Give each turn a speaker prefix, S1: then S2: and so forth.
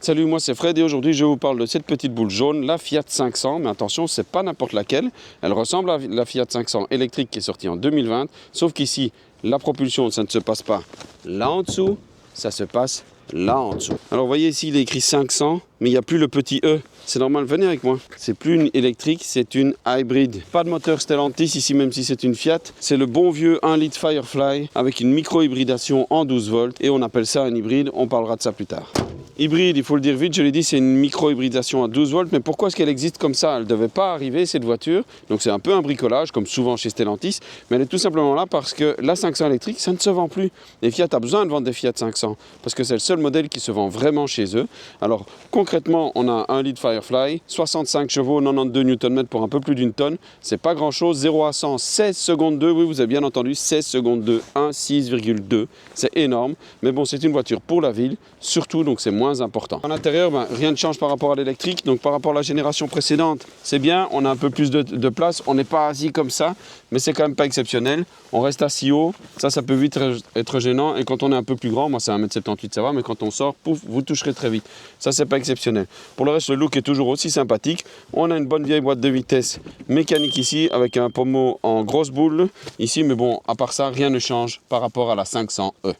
S1: Salut, moi c'est Fred et aujourd'hui je vous parle de cette petite boule jaune, la Fiat 500. Mais attention, c'est pas n'importe laquelle. Elle ressemble à la Fiat 500 électrique qui est sortie en 2020. Sauf qu'ici, la propulsion, ça ne se passe pas là en dessous, ça se passe là en dessous. Alors vous voyez ici, il est écrit 500, mais il n'y a plus le petit E. C'est normal, venez avec moi. C'est plus une électrique, c'est une hybride. Pas de moteur Stellantis ici, même si c'est une Fiat. C'est le bon vieux 1 litre Firefly avec une micro-hybridation en 12 volts. Et on appelle ça un hybride, on parlera de ça plus tard. Hybride, il faut le dire vite, je l'ai dit, c'est une micro-hybridation à 12 volts. Mais pourquoi est-ce qu'elle existe comme ça? Elle ne devait pas arriver, cette voiture. Donc c'est un peu un bricolage, comme souvent chez Stellantis. Mais elle est tout simplement là parce que la 500 électrique, ça ne se vend plus. Et Fiat a besoin de vendre des Fiat 500 parce que c'est le seul modèle qui se vend vraiment chez eux. Alors concrètement, on a un litre Firefly, 65 chevaux, 92 Nm pour un peu plus d'une tonne. C'est pas grand-chose, 0 à 100, 16 secondes 2. Oui, vous avez bien entendu, 16 secondes 2, 1, 6,2. C'est énorme. Mais bon, c'est une voiture pour la ville, surtout, donc c'est moins important. À l'intérieur, rien ne change par rapport à l'électrique. Donc par rapport à la génération précédente, c'est bien, on a un peu plus de place. On n'est pas assis comme ça, mais c'est quand même pas exceptionnel. On reste assis haut, ça peut vite être gênant. Et quand on est un peu plus grand, moi c'est 1m78, ça va, mais quand on sort, pouf, vous toucherez très vite. Ça, c'est pas exceptionnel. Pour le reste, le look est toujours aussi sympathique. On a une bonne vieille boîte de vitesse mécanique ici, avec un pommeau en grosse boule ici. Mais bon, à part ça, rien ne change par rapport à la 500E.